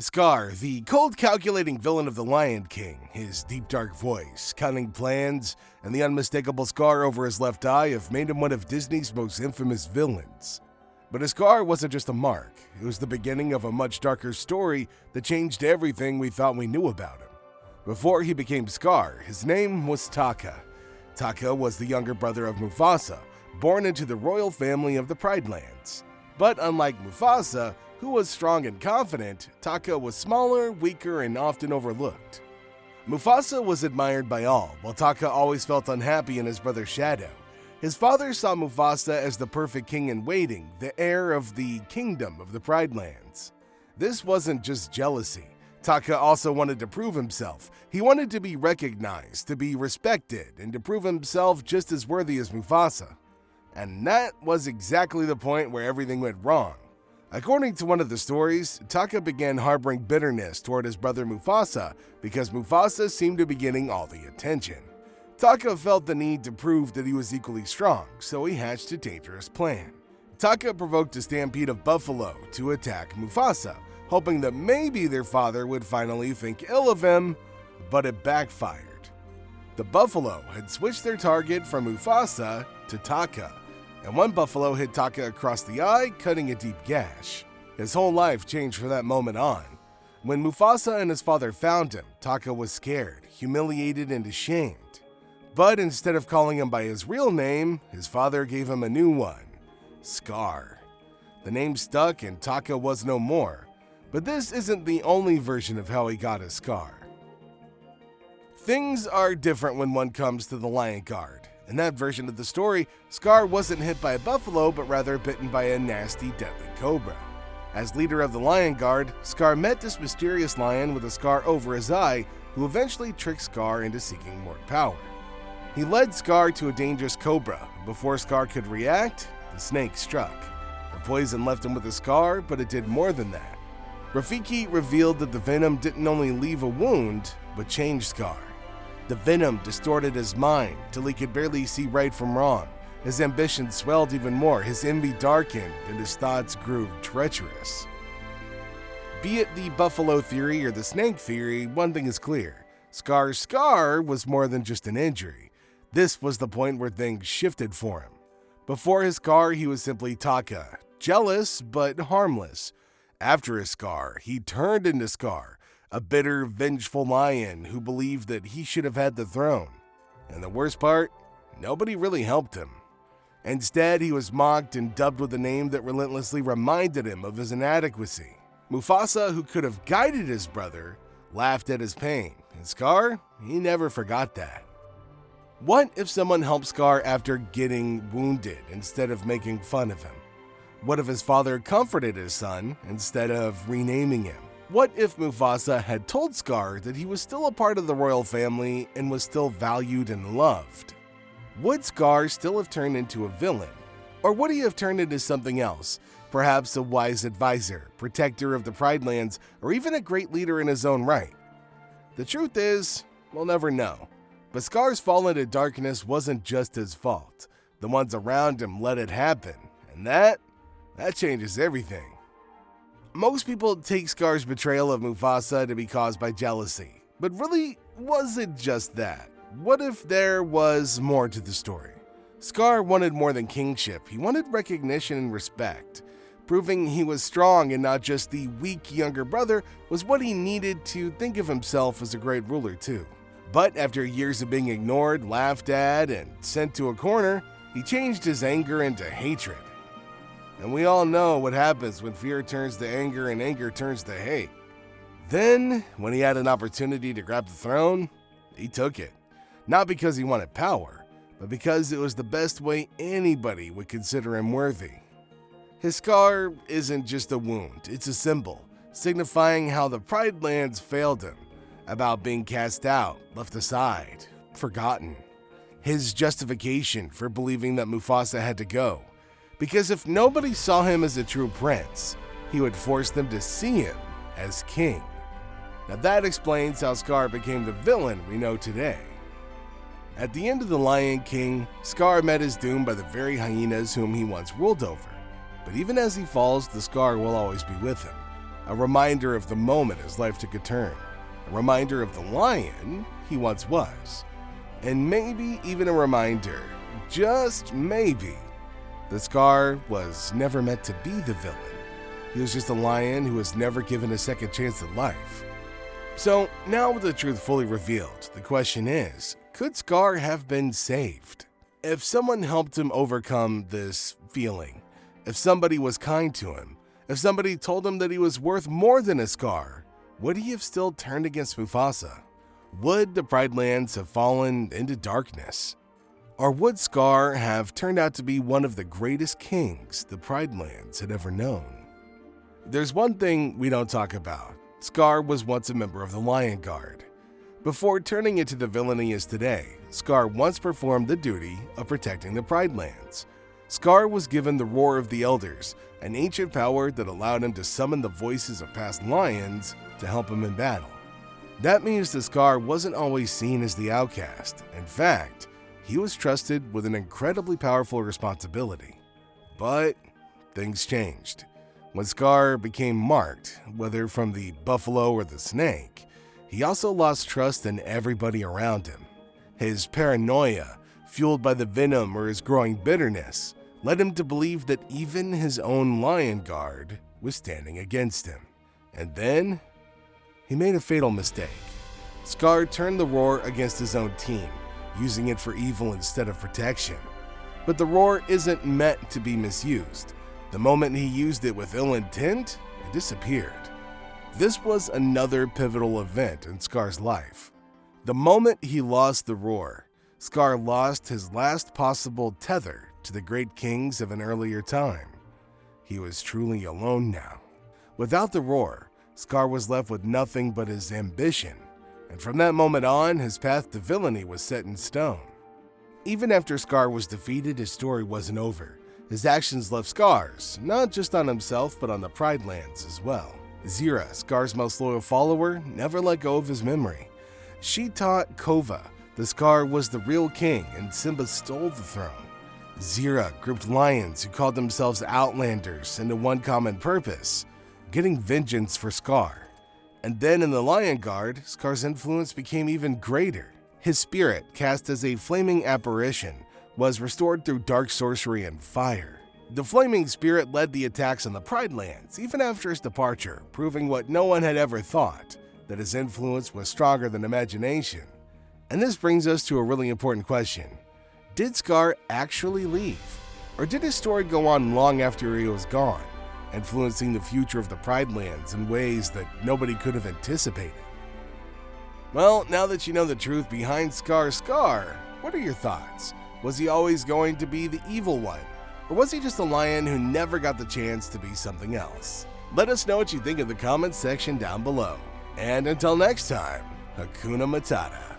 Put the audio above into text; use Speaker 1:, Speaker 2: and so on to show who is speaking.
Speaker 1: Scar, the cold calculating villain of the Lion King, his deep dark voice, cunning plans, and the unmistakable scar over his left eye have made him one of Disney's most infamous villains. But his scar wasn't just a mark, it was the beginning of a much darker story that changed everything we thought we knew about him. Before he became Scar, his name was Taka. Taka was the younger brother of Mufasa, born into the royal family of the Pride Lands. But unlike Mufasa, who was strong and confident, Taka was smaller, weaker, and often overlooked. Mufasa was admired by all, while Taka always felt unhappy in his brother's shadow. His father saw Mufasa as the perfect king in waiting, the heir of the kingdom of the Pride Lands. This wasn't just jealousy. Taka also wanted to prove himself. He wanted to be recognized, to be respected, and to prove himself just as worthy as Mufasa. And that was exactly the point where everything went wrong. According to one of the stories, Taka began harboring bitterness toward his brother Mufasa because Mufasa seemed to be getting all the attention. Taka felt the need to prove that he was equally strong, so he hatched a dangerous plan. Taka provoked a stampede of buffalo to attack Mufasa, hoping that maybe their father would finally think ill of him, but it backfired. The buffalo had switched their target from Mufasa to Taka, and one buffalo hit Taka across the eye, cutting a deep gash. His whole life changed from that moment on. When Mufasa and his father found him, Taka was scared, humiliated, and ashamed. But instead of calling him by his real name, his father gave him a new one, Scar. The name stuck and Taka was no more. But this isn't the only version of how he got his scar. Things are different when one comes to the Lion Guard. In that version of the story, Scar wasn't hit by a buffalo, but rather bitten by a nasty, deadly cobra. As leader of the Lion Guard, Scar met this mysterious lion with a scar over his eye, who eventually tricked Scar into seeking more power. He led Scar to a dangerous cobra. Before Scar could react, the snake struck. The poison left him with a scar, but it did more than that. Rafiki revealed that the venom didn't only leave a wound, but changed Scar. The venom distorted his mind till he could barely see right from wrong. His ambition swelled even more, his envy darkened, and his thoughts grew treacherous. Be it the buffalo theory or the snake theory, one thing is clear. Scar's scar was more than just an injury. This was the point where things shifted for him. Before his scar, he was simply Taka, jealous but harmless. After his scar, he turned into Scar, a bitter, vengeful lion who believed that he should have had the throne. And the worst part, nobody really helped him. Instead, he was mocked and dubbed with a name that relentlessly reminded him of his inadequacy. Mufasa, who could have guided his brother, laughed at his pain, and Scar, he never forgot that. What if someone helped Scar after getting wounded instead of making fun of him? What if his father comforted his son instead of renaming him? What if Mufasa had told Scar that he was still a part of the royal family and was still valued and loved? Would Scar still have turned into a villain? Or would he have turned into something else? Perhaps a wise advisor, protector of the Pride Lands, or even a great leader in his own right? The truth is, we'll never know. But Scar's fall into darkness wasn't just his fault. The ones around him let it happen, and that changes everything. Most people take Scar's betrayal of Mufasa to be caused by jealousy, but really, was it just that? What if there was more to the story? Scar wanted more than kingship. He wanted recognition and respect. Proving he was strong and not just the weak younger brother was what he needed to think of himself as a great ruler too. But after years of being ignored, laughed at, and sent to a corner, he changed his anger into hatred. And we all know what happens when fear turns to anger and anger turns to hate. Then, when he had an opportunity to grab the throne, he took it. Not because he wanted power, but because it was the best way anybody would consider him worthy. His scar isn't just a wound, it's a symbol, signifying how the Pride Lands failed him, about being cast out, left aside, forgotten. His justification for believing that Mufasa had to go. Because if nobody saw him as a true prince, he would force them to see him as king. Now that explains how Scar became the villain we know today. At the end of The Lion King, Scar met his doom by the very hyenas whom he once ruled over. But even as he falls, the scar will always be with him. a reminder of the moment his life took a turn, a reminder of the lion he once was, and maybe even a reminder, just maybe, that Scar was never meant to be the villain. He was just a lion who was never given a second chance at life. So now with the truth fully revealed, the question is, could Scar have been saved? If someone helped him overcome this feeling, if somebody was kind to him, if somebody told him that he was worth more than a Scar, would he have still turned against Mufasa? Would the Pride Lands have fallen into darkness? Or would Scar have turned out to be one of the greatest kings the Pride Lands had ever known? There's one thing we don't talk about. Scar was once a member of the Lion Guard. Before turning into the villain he is today, Scar once performed the duty of protecting the Pride Lands. Scar was given the Roar of the Elders, an ancient power that allowed him to summon the voices of past lions to help him in battle. That means that Scar wasn't always seen as the outcast. In fact, he was trusted with an incredibly powerful responsibility. But things changed. When Scar became marked, whether from the buffalo or the snake, he also lost trust in everybody around him. His paranoia, fueled by the venom or his growing bitterness, led him to believe that even his own Lion Guard was standing against him. And then, he made a fatal mistake. Scar turned the Roar against his own team, using it for evil instead of protection. But the Roar isn't meant to be misused. The moment he used it with ill intent, it disappeared. This was another pivotal event in Scar's life. The moment he lost the Roar, Scar lost his last possible tether to the great kings of an earlier time. He was truly alone now. Without the Roar, Scar was left with nothing but his ambition, and from that moment on, his path to villainy was set in stone. Even after Scar was defeated, his story wasn't over. His actions left scars, not just on himself, but on the Pride Lands as well. Zira, Scar's most loyal follower, never let go of his memory. She taught Kova that Scar was the real king and Simba stole the throne. Zira grouped lions who called themselves Outlanders into one common purpose, getting vengeance for Scar. And then in the Lion Guard, Scar's influence became even greater. His spirit, cast as a flaming apparition, was restored through dark sorcery and fire. The flaming spirit led the attacks on the Pride Lands, even after his departure, proving what no one had ever thought, that his influence was stronger than imagination. And this brings us to a really important question. Did Scar actually leave? Or did his story go on long after he was gone, influencing the future of the Pride Lands in ways that nobody could have anticipated? Well, now that you know the truth behind Scar, what are your thoughts? Was he always going to be the evil one? Or was he just a lion who never got the chance to be something else? Let us know what you think in the comments section down below. And until next time, Hakuna Matata.